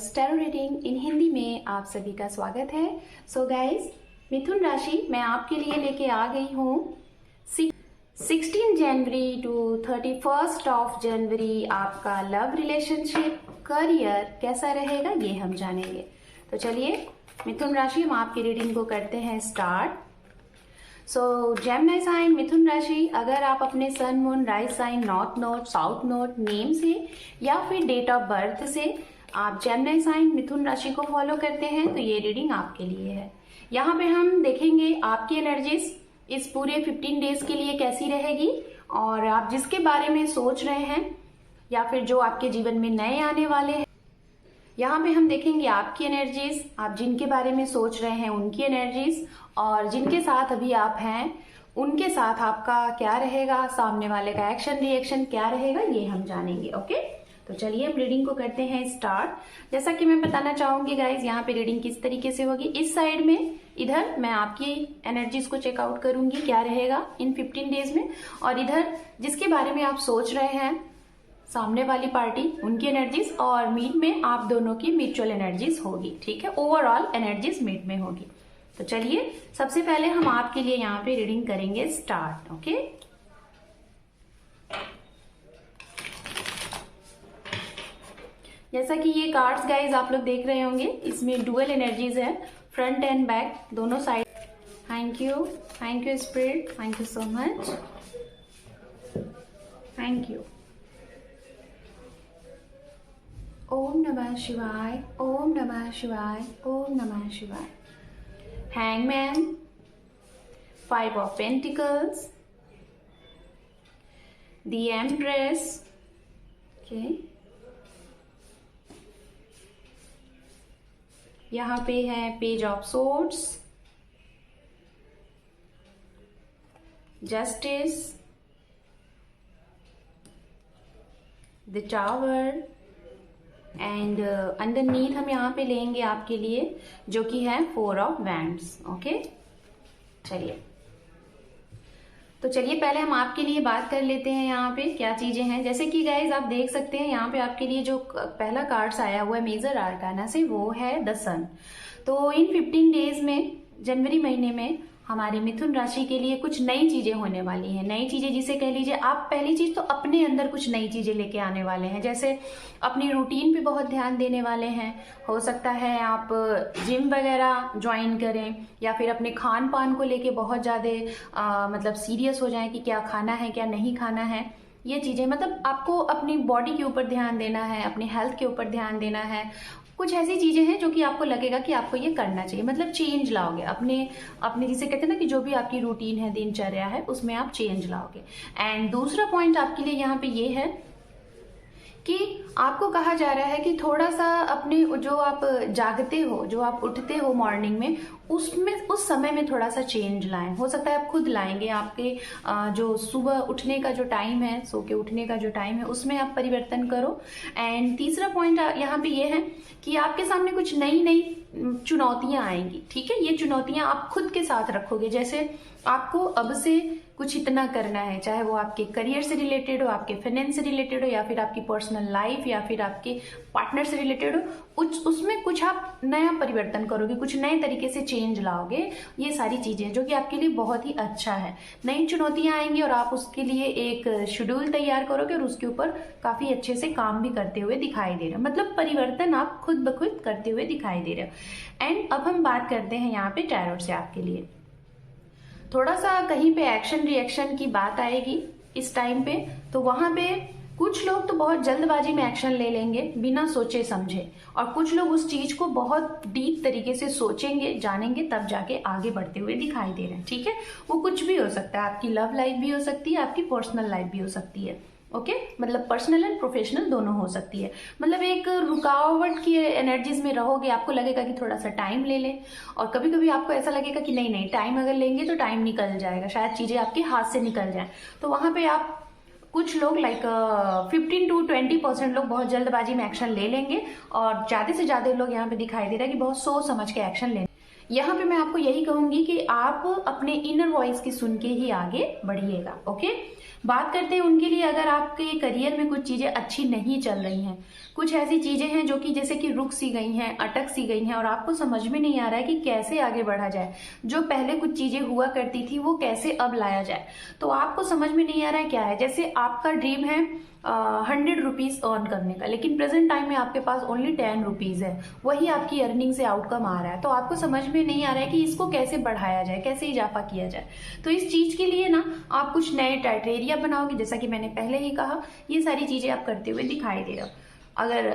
Viewers, tarot reading in Hindi में आप सभी का स्वागत है। सो गाइस, मिथुन राशि मैं आपके लिए लेके आ गई हूँ 16 जनवरी टू 31 ऑफ जनवरी आपका लव रिलेशनशिप करियर कैसा रहेगा ये हम जानेंगे। तो चलिए मिथुन राशि हम आपकी रीडिंग को करते हैं स्टार्ट। सो जेमिनी साइन मिथुन राशि, अगर आप अपने sun moon rise sign north node south node name से या फिर डेट ऑफ बर्थ से आप जेमिनी साइन मिथुन राशि को फॉलो करते हैं तो ये रीडिंग आपके लिए है। यहाँ पे हम देखेंगे आपकी एनर्जीज इस पूरे 15 डेज के लिए कैसी रहेगी और आप जिसके बारे में सोच रहे हैं या फिर जो आपके जीवन में नए आने वाले हैं, यहाँ पे हम देखेंगे आपकी एनर्जीज, आप जिनके बारे में सोच रहे हैं उनकी एनर्जीज और जिनके साथ अभी आप हैं उनके साथ आपका क्या रहेगा, सामने वाले का एक्शन रिएक्शन क्या रहेगा ये हम जानेंगे। ओके, तो चलिए हम रीडिंग को करते हैं स्टार्ट। जैसा कि मैं बताना चाहूंगी गाइज, यहाँ पे रीडिंग किस तरीके से होगी। इस साइड में इधर मैं आपकी एनर्जीज को चेकआउट करूंगी क्या रहेगा इन 15 डेज में, और इधर जिसके बारे में आप सोच रहे हैं सामने वाली पार्टी उनकी एनर्जीज और मीट में आप दोनों की म्यूचुअल एनर्जीज होगी। ठीक है, ओवरऑल एनर्जीज मीट में होगी। तो चलिए सबसे पहले हम आपके लिए यहाँ पे रीडिंग करेंगे स्टार्ट। ओके, जैसा कि ये कार्ड्स गाइज आप लोग देख रहे होंगे, इसमें डुअल एनर्जीज है, फ्रंट एंड बैक दोनों side. Thank you spirit, thank you so much, thank you. ओम नमः शिवाय, ओम नमः शिवाय, ओम नमः शिवाय। Hangman, 5 of pentacles, the empress, okay, यहाँ पे है page of swords, justice, the tower and underneath हम यहाँ पे लेंगे आपके लिए जो कि है 4 ऑफ वैंड्स। ओके, चलिए तो चलिए पहले हम आपके लिए बात कर लेते हैं यहाँ पे क्या चीजें हैं। जैसे कि गाइज आप देख सकते हैं यहाँ पे आपके लिए जो पहला कार्ड्स आया हुआ है मेजर आर्काना से वो है द सन। तो इन 15 डेज में जनवरी महीने में हमारी मिथुन राशि के लिए कुछ नई चीजें होने वाली हैं। नई चीजें जिसे कह लीजिए आप, पहली चीज तो अपने अंदर कुछ नई चीजें लेके आने वाले हैं। जैसे अपनी रूटीन पे बहुत ध्यान देने वाले हैं। हो सकता है आप जिम वगैरह ज्वाइन करें या फिर अपने खान पान को लेके बहुत ज्यादा मतलब सीरियस हो जाएं कि क्या खाना है क्या नहीं खाना है। ये चीजें मतलब आपको अपनी बॉडी के ऊपर ध्यान देना है, अपनी हेल्थ के ऊपर ध्यान देना है। कुछ ऐसी चीजें हैं जो कि आपको लगेगा कि आपको ये करना चाहिए, मतलब चेंज लाओगे अपने जिसे कहते हैं ना कि जो भी आपकी रूटीन है, दिनचर्या है, उसमें आप चेंज लाओगे। एंड दूसरा पॉइंट आपके लिए यहाँ पे ये है कि आपको कहा जा रहा है कि थोड़ा सा अपने जो आप जागते हो, जो आप उठते हो मॉर्निंग में, उसमें उस समय में थोड़ा सा चेंज लाएं। हो सकता है आप खुद लाएंगे, आपके जो सुबह उठने का जो टाइम है, सो के उठने का जो टाइम है, उसमें आप परिवर्तन करो। एंड तीसरा पॉइंट यहाँ पे ये है कि आपके सामने कुछ नई नई चुनौतियां आएंगी। ठीक है, ये चुनौतियां आप खुद के साथ रखोगे। जैसे आपको अब से कुछ इतना करना है, चाहे वो आपके करियर से रिलेटेड हो, आपके फाइनेंस से रिलेटेड हो, या फिर आपकी पर्सनल लाइफ, या फिर आपके पार्टनर से रिलेटेड हो, उसमें कुछ आप नया परिवर्तन करोगे, कुछ नए तरीके से चेंज लाओगे। ये सारी चीजें जो कि आपके लिए बहुत ही अच्छा है। नई चुनौतियां आएंगी और आप उसके लिए एक शेड्यूल तैयार करोगे और उसके ऊपर काफी अच्छे से काम भी करते हुए दिखाई दे रहे हो। मतलब परिवर्तन आप खुद ब खुद करते हुए दिखाई दे रहे हो। एंड अब हम बात करते हैं यहाँ पे टैरोट से आपके लिए। थोड़ा सा कहीं पे एक्शन रिएक्शन की बात आएगी इस टाइम पे, तो वहां पे कुछ लोग तो बहुत जल्दबाजी में एक्शन ले लेंगे बिना सोचे समझे, और कुछ लोग उस चीज को बहुत डीप तरीके से सोचेंगे, जानेंगे, तब जाके आगे बढ़ते हुए दिखाई दे रहे हैं। ठीक है, वो कुछ भी हो सकता है, आपकी लव लाइफ भी हो सकती है, आपकी पर्सनल लाइफ भी हो सकती है। ओके, मतलब पर्सनल एंड प्रोफेशनल दोनों हो सकती है। मतलब एक रुकावट की एनर्जीज में रहोगे, आपको लगेगा कि थोड़ा सा टाइम ले लें, और कभी कभी आपको ऐसा लगेगा कि नहीं टाइम अगर लेंगे तो टाइम निकल जाएगा, शायद चीजें आपके हाथ से निकल जाए। तो वहां पे आप कुछ लोग 15 to 20% लोग बहुत जल्दबाजी में एक्शन ले लेंगे, और ज्यादा से ज्यादा लोग यहाँ पे दिखाई दे रहा है कि बहुत सोच समझ के एक्शन लेंगे। यहाँ पे मैं आपको यही कहूंगी कि आप अपने इनर वॉइस की सुन के ही आगे बढ़िएगा। ओके, बात करते हैं उनके लिए, अगर आपके करियर में कुछ चीजें अच्छी नहीं चल रही हैं, कुछ ऐसी चीजें हैं जो कि जैसे कि रुक सी गई हैं, अटक सी गई हैं और आपको समझ में नहीं आ रहा है कि कैसे आगे बढ़ा जाए, जो पहले कुछ चीजें हुआ करती थी वो कैसे अब लाया जाए, तो आपको समझ में नहीं आ रहा है क्या है। जैसे आपका ड्रीम है 100 रुपीज अर्न करने का, लेकिन प्रेजेंट टाइम में आपके पास ओनली 10 रुपीज है, वही आपकी अर्निंग से आउटकम आ रहा है, तो आपको समझ में नहीं आ रहा है कि इसको कैसे बढ़ाया जाए, कैसे इजाफा किया जाए। तो इस चीज के लिए ना आप कुछ नए क्राइटेरिया बनाओगे, जैसा कि मैंने पहले ही कहा, ये सारी चीजें आप करते हुए दिखाई दे रहे हो। अगर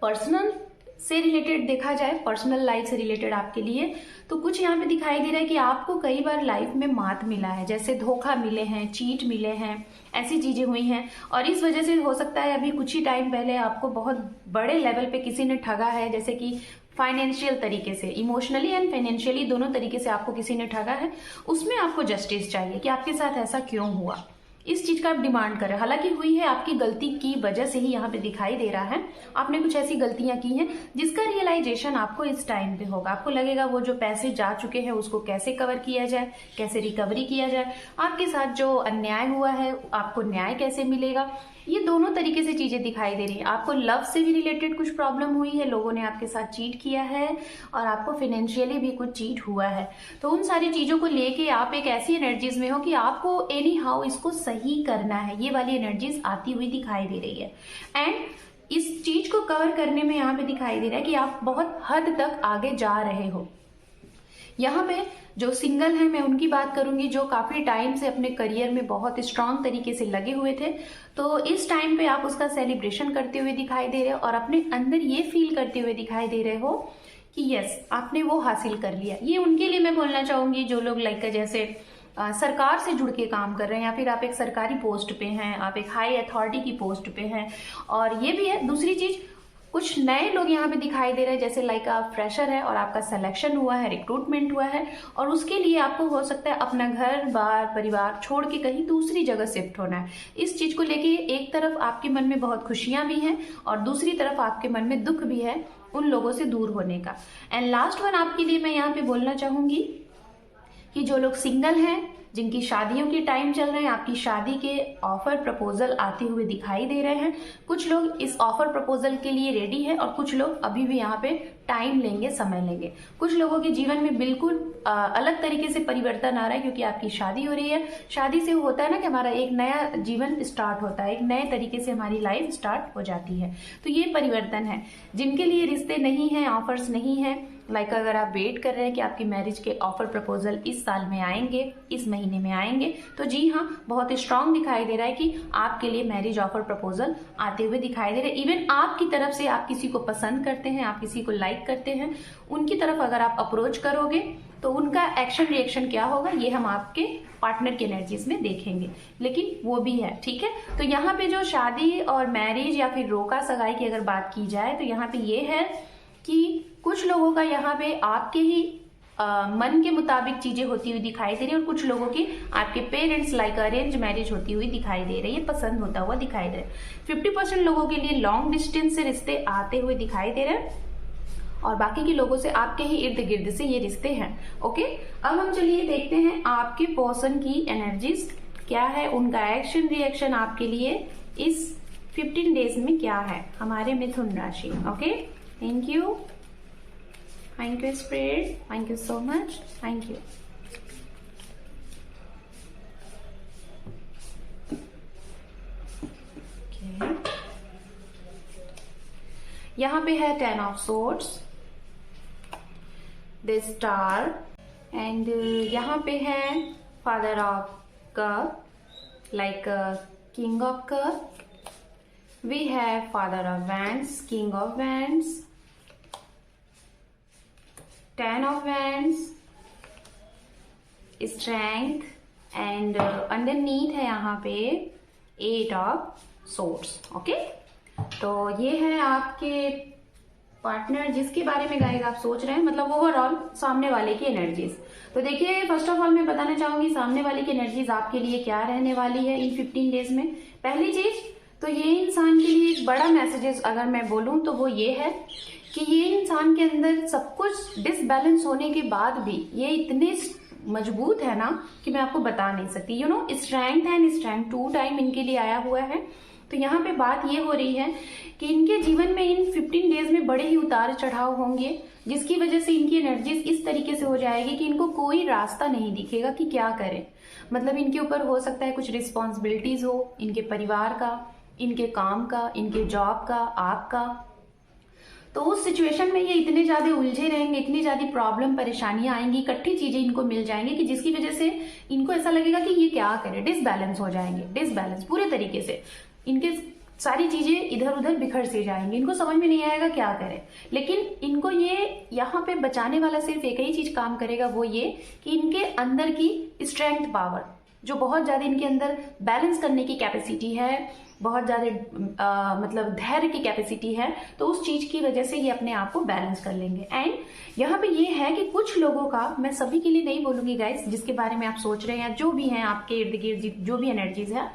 पर्सनल से रिलेटेड देखा जाए, पर्सनल लाइफ से रिलेटेड आपके लिए, तो कुछ यहाँ पे दिखाई दे रहा है कि आपको कई बार लाइफ में मात मिला है, जैसे धोखा मिले हैं, चीट मिले हैं, ऐसी चीजें हुई हैं, और इस वजह से हो सकता है अभी कुछ ही टाइम पहले आपको बहुत बड़े लेवल पे किसी ने ठगा है, जैसे कि फाइनेंशियल तरीके से, इमोशनली एंड फाइनेंशियली दोनों तरीके से आपको किसी ने ठगा है, उसमें आपको जस्टिस चाहिए कि आपके साथ ऐसा क्यों हुआ, इस चीज का आप डिमांड करें। हालांकि हुई है, आपकी गलती की वजह से ही यहाँ पे दिखाई दे रहा है, आपने कुछ ऐसी गलतियां की हैं जिसका रियलाइजेशन आपको इस टाइम पे होगा। आपको लगेगा वो जो पैसे जा चुके हैं उसको कैसे कवर किया जाए, कैसे रिकवरी किया जाए, आपके साथ जो अन्याय हुआ है आपको न्याय कैसे मिलेगा, ये दोनों तरीके से चीजें दिखाई दे रही है। आपको लव से भी रिलेटेड कुछ प्रॉब्लम हुई है, लोगों ने आपके साथ चीट किया है, और आपको फाइनेंशियली भी कुछ चीट हुआ है, तो उन सारी चीजों को लेके आप एक ऐसी एनर्जीज में हो कि आपको एनी हाउ इसको सही करना है, ये वाली एनर्जीज आती हुई दिखाई दे रही है। एंड इस चीज को कवर करने में यहाँ पे दिखाई दे रहा है कि आप बहुत हद तक आगे जा रहे हो। यहाँ पे जो सिंगल है, मैं उनकी बात करूंगी जो काफी टाइम से अपने करियर में बहुत स्ट्रांग तरीके से लगे हुए थे, तो इस टाइम पे आप उसका सेलिब्रेशन करते हुए दिखाई दे रहे हो और अपने अंदर ये फील करते हुए दिखाई दे रहे हो कि यस, आपने वो हासिल कर लिया। ये उनके लिए मैं बोलना चाहूंगी जो लोग लाइक जैसे सरकार से जुड़ के काम कर रहे हैं, या फिर आप एक सरकारी पोस्ट पे हैं, आप एक हाई अथॉरिटी की पोस्ट पे हैं। और ये भी है, दूसरी चीज, कुछ नए लोग यहाँ पे दिखाई दे रहे हैं, जैसे लाइक आप फ्रेशर है और आपका सिलेक्शन हुआ है, रिक्रूटमेंट हुआ है, और उसके लिए आपको हो सकता है अपना घर बार परिवार छोड़ के कहीं दूसरी जगह शिफ्ट होना है। इस चीज को लेके एक तरफ आपके मन में बहुत खुशियां भी हैं और दूसरी तरफ आपके मन में दुख भी है उन लोगों से दूर होने का। एंड लास्ट वन आपके लिए मैं यहाँ पे बोलना चाहूंगी कि जो लोग सिंगल हैं, जिनकी शादियों के टाइम चल रहे हैं, आपकी शादी के ऑफर प्रपोजल आते हुए दिखाई दे रहे हैं। कुछ लोग इस ऑफर प्रपोजल के लिए रेडी है और कुछ लोग अभी भी यहाँ पे टाइम लेंगे, समय लेंगे। कुछ लोगों के जीवन में बिल्कुल अलग तरीके से परिवर्तन आ रहा है, क्योंकि आपकी शादी हो रही है। शादी से होता है ना कि हमारा एक नया जीवन स्टार्ट होता है, एक नए तरीके से हमारी लाइफ स्टार्ट हो जाती है, तो ये परिवर्तन है। जिनके लिए रिश्ते नहीं है, ऑफर्स नहीं है, लाइक अगर आप वेट कर रहे हैं कि आपकी मैरिज के ऑफर प्रपोजल इस साल में आएंगे, इस महीने में आएंगे, तो जी हाँ, बहुत स्ट्रांग दिखाई दे रहा है कि आपके लिए मैरिज ऑफर प्रपोजल आते हुए दिखाई दे रहे हैं। इवन आपकी तरफ से, आप किसी को पसंद करते हैं, आप किसी को लाइक करते हैं, उनकी तरफ अगर आप अप्रोच करोगे तो उनका एक्शन रिएक्शन क्या होगा, ये हम आपके पार्टनर की एनर्जीज में देखेंगे, लेकिन वो भी है, ठीक है। तो यहाँ पे जो शादी और मैरिज या फिर रोका सगाई की अगर बात की जाए, तो यहाँ पे ये है कि कुछ लोगों का यहाँ पे आपके ही मन के मुताबिक चीजें होती हुई दिखाई दे रही है, और कुछ लोगों की आपके पेरेंट्स लाइक अरेंज मैरिज होती हुई दिखाई दे रही है, पसंद होता हुआ दिखाई दे रहा है। 50% लोगों के लिए लॉन्ग डिस्टेंस से रिश्ते आते हुए दिखाई दे रहे हैं, और बाकी के लोगों से आपके ही इर्द गिर्द से ये रिश्ते हैं। ओके, अब हम चलिए देखते हैं आपके पर्सन की एनर्जीज क्या है, उनका एक्शन रिएक्शन आपके लिए इस 15 डेज में क्या है, हमारे मिथुन राशि। Okay, thank you spirit, thank you so much, thank you. यहाँ पे है 10 of swords, the star, and यहाँ पे है father of cup, like king of cup. We have father of wands, king of wands, 10 of wands, strength, and underneath है यहाँ पे 8 of swords। Okay, तो ये है आपके पार्टनर जिसके बारे में गाइस आप सोच रहे हैं, मतलब ओवरऑल सामने वाले की एनर्जीज। तो देखिए, फर्स्ट ऑफ ऑल मैं बताना चाहूंगी सामने वाले की एनर्जीज आपके लिए क्या रहने वाली है इन 15 डेज में। पहली चीज तो ये इंसान के लिए एक बड़ा मैसेजेस अगर मैं बोलूं तो वो ये है कि ये इंसान के अंदर सब कुछ डिसबैलेंस होने के बाद भी ये इतने मजबूत है ना कि मैं आपको बता नहीं सकती। You know, strength and strength 2 time इनके लिए आया हुआ है। तो यहाँ पे बात ये हो रही है कि इनके जीवन में इन 15 डेज में बड़े ही उतार चढ़ाव होंगे, जिसकी वजह से इनकी एनर्जीज इस तरीके से हो जाएगी कि इनको कोई रास्ता नहीं दिखेगा कि क्या करें। मतलब इनके ऊपर हो सकता है कुछ रिस्पॉन्सिबिलिटीज हो, इनके परिवार का, इनके काम का, इनके जॉब का, आपका। तो उस सिचुएशन में ये इतने ज्यादा उलझे रहेंगे, इतनी ज्यादा प्रॉब्लम परेशानियां आएंगी, इकट्ठी चीजें इनको मिल जाएंगी कि जिसकी वजह से इनको ऐसा लगेगा कि ये क्या करे, डिसबैलेंस हो जाएंगे, डिसबैलेंस पूरे तरीके से। इनके सारी चीजें इधर उधर बिखर सी जाएंगी, इनको समझ में नहीं आएगा क्या करें। लेकिन इनको ये यहाँ पे बचाने वाला सिर्फ एक ही चीज काम करेगा, वो ये कि इनके अंदर की स्ट्रेंथ पावर, जो बहुत ज्यादा इनके अंदर बैलेंस करने की कैपेसिटी है, बहुत ज्यादा मतलब धैर्य की कैपेसिटी है, तो उस चीज की वजह से ये अपने आप को बैलेंस कर लेंगे। एंड यहाँ पे ये है कि कुछ लोगों का, मैं सभी के लिए नहीं बोलूंगी गाइस, जिसके बारे में आप सोच रहे हैं, जो भी हैं आपके इर्द गिर्द जो भी एनर्जीज है,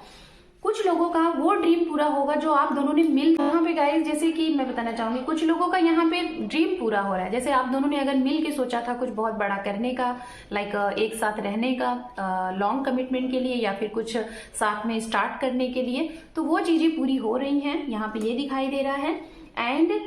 कुछ लोगों का वो ड्रीम पूरा होगा जो आप दोनों ने मिल, यहाँ पे गाइस जैसे कि मैं बताना चाहूंगी, कुछ लोगों का यहाँ पे ड्रीम पूरा हो रहा है। जैसे आप दोनों ने अगर मिल के सोचा था कुछ बहुत बड़ा करने का, लाइक एक साथ रहने का, लॉन्ग कमिटमेंट के लिए, या फिर कुछ साथ में स्टार्ट करने के लिए, तो वो चीजें पूरी हो रही हैं, यहाँ पे ये दिखाई दे रहा है। एंड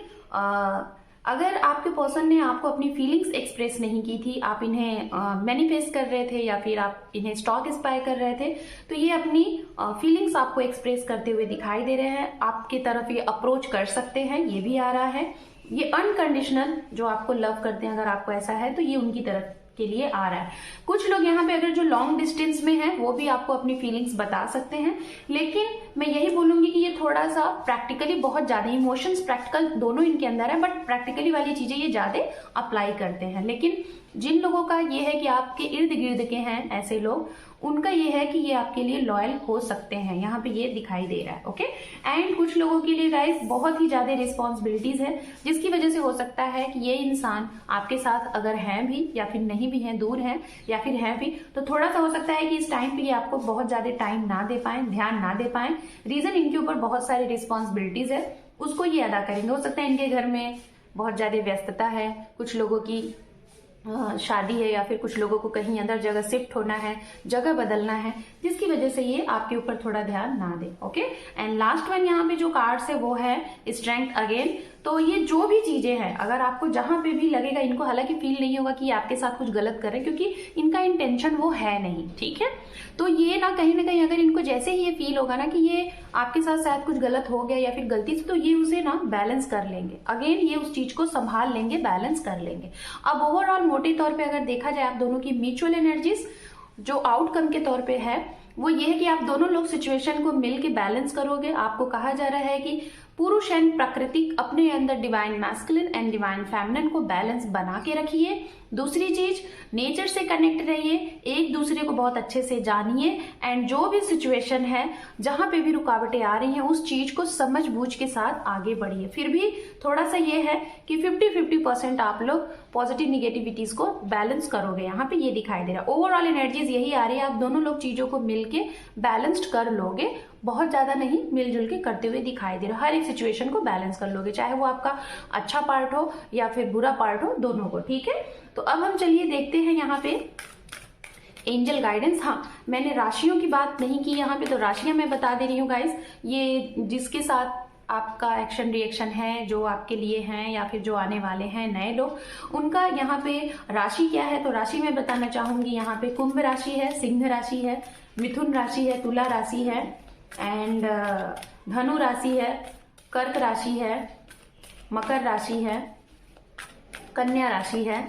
अगर आपके पर्सन ने आपको अपनी फीलिंग्स एक्सप्रेस नहीं की थी, आप इन्हें मैनिफेस्ट कर रहे थे या फिर आप इन्हें स्टॉक इंस्पायर कर रहे थे, तो ये अपनी फीलिंग्स आपको एक्सप्रेस करते हुए दिखाई दे रहे हैं, आपकी तरफ ये अप्रोच कर सकते हैं, ये भी आ रहा है। ये अनकंडीशनल जो आपको लव करते हैं, अगर आपको ऐसा है तो ये उनकी तरफ के लिए आ रहा है। कुछ लोग यहाँ पे अगर जो लॉन्ग डिस्टेंस में है वो भी आपको अपनी फीलिंग्स बता सकते हैं, लेकिन मैं यही बोलूंगी कि ये थोड़ा सा प्रैक्टिकली, बहुत ज्यादा इमोशंस प्रैक्टिकल दोनों इनके अंदर है, बट प्रैक्टिकली वाली चीजें ये ज्यादा अप्लाई करते हैं। लेकिन जिन लोगों का ये है कि आपके इर्द गिर्द के हैं ऐसे लोग, उनका ये है कि ये आपके लिए लॉयल हो सकते हैं, यहाँ पे ये दिखाई दे रहा है। ओके, एंड कुछ लोगों के लिए गाइस बहुत ही ज्यादा रिस्पॉन्सिबिलिटीज है, जिसकी वजह से हो सकता है कि ये इंसान आपके साथ अगर हैं भी या फिर नहीं भी हैं, दूर हैं या फिर हैं भी, तो थोड़ा सा हो सकता है कि इस टाइम पे ये आपको बहुत ज्यादा टाइम ना दे पाए, ध्यान ना दे पाए। रीजन इनके ऊपर बहुत सारी रिस्पॉन्सिबिलिटीज है, उसको ये अदा करेंगे। हो सकता है इनके घर में बहुत ज्यादा व्यस्तता है, कुछ लोगों की शादी है, या फिर कुछ लोगों को कहीं अंदर जगह शिफ्ट होना है, जगह बदलना है, जिसकी वजह से ये आपके ऊपर थोड़ा ध्यान ना दे। ओके, एंड लास्ट वन यहाँ पे जो कार्ड्स है वो है स्ट्रेंथ अगेन। तो ये जो भी चीजें हैं, अगर आपको जहां पे भी लगेगा, इनको हालांकि फील नहीं होगा कि आपके साथ कुछ गलत कर रहे हैं, क्योंकि इनका इंटेंशन वो है नहीं, ठीक है। तो ये ना कहीं अगर इनको जैसे ही ये फील होगा ना कि ये आपके साथ शायद कुछ गलत हो गया या फिर गलती से, तो ये उसे ना बैलेंस कर लेंगे, अगेन ये उस चीज को संभाल लेंगे, बैलेंस कर लेंगे। अब ओवरऑल मोटे तौर पे अगर देखा जाए आप दोनों की म्यूचुअल एनर्जीज जो आउटकम के तौर पे है, वो ये है कि आप दोनों लोग सिचुएशन को मिल के बैलेंस करोगे। आपको कहा जा रहा है कि पुरुष एंड प्राकृतिक अपने अंदर divine masculine and divine feminine को बैलेंस बना के रखिए। दूसरी चीज, नेचर से कनेक्ट रहिए, एक दूसरे को बहुत अच्छे से जानिए, एंड जो भी सिचुएशन है, जहां पे भी रुकावटें आ रही हैं, उस चीज को समझ बूझ के साथ आगे बढ़िए। फिर भी थोड़ा सा ये है कि 50-50% आप लोग पॉजिटिव निगेटिविटीज को बैलेंस करोगे, यहाँ पे ये दिखाई दे रहा है। ओवरऑल एनर्जीज यही आ रही है, आप दोनों लोग चीजों को मिलके बैलेंस्ड कर लोगे, बहुत ज्यादा नहीं, मिलजुल के करते हुए दिखाई दे रहा है। हर एक सिचुएशन को बैलेंस कर लोगे, चाहे वो आपका अच्छा पार्ट हो या फिर बुरा पार्ट हो, दोनों को, ठीक है। तो अब हम चलिए देखते हैं यहाँ पे एंजल गाइडेंस। हाँ, मैंने राशियों की बात नहीं की यहाँ पे, तो राशियां मैं बता दे रही हूँ गाइस। ये जिसके साथ आपका एक्शन रिएक्शन है, जो आपके लिए हैं या फिर जो आने वाले हैं नए लोग, उनका यहाँ पे राशि क्या है, तो राशि मैं बताना चाहूंगी। यहाँ पे कुंभ राशि है, सिंह राशि है, मिथुन राशि है, तुला राशि है, एंड धनु राशि है, कर्क राशि है, मकर राशि है, कन्या राशि है,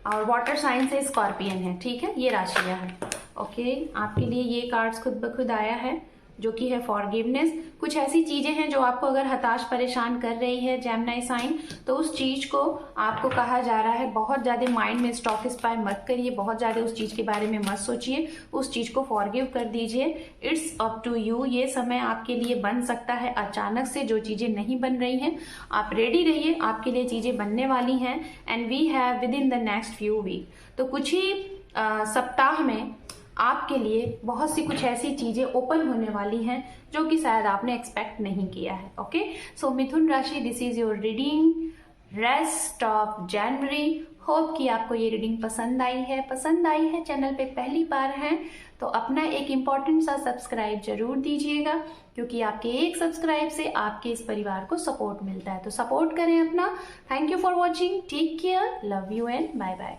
और वाटर साइन से स्कॉर्पियन है, ठीक है। ये राशियां हैं। ओके, आपके लिए ये कार्ड्स खुद ब खुद आया है, जो कि है फॉरगिवनेस। कुछ ऐसी चीजें हैं जो आपको अगर हताश परेशान कर रही है जेमिनी साइन, तो उस चीज को आपको कहा जा रहा है बहुत ज्यादा माइंड में स्टॉक इंस्पायर मत करिए, बहुत ज्यादा उस चीज के बारे में मत सोचिए, उस चीज को फॉरगिव कर दीजिए। इट्स अप टू यू, ये समय आपके लिए बन सकता है अचानक से, जो चीजें नहीं बन रही हैं आप रेडी रहिए, आपके लिए चीजें बनने वाली हैं। And we have within the next few week, तो कुछ ही सप्ताह में आपके लिए बहुत सी कुछ ऐसी चीजें ओपन होने वाली हैं जो कि शायद आपने एक्सपेक्ट नहीं किया है। ओके, सो मिथुन राशि, this is your reading rest of January hope कि आपको ये रीडिंग पसंद आई है, चैनल पे पहली बार हैं तो अपना एक इम्पॉर्टेंट सा सब्सक्राइब जरूर दीजिएगा, क्योंकि आपके एक सब्सक्राइब से आपके इस परिवार को सपोर्ट मिलता है। तो सपोर्ट करें अपना। Thank you for watching, take care, love you and bye bye.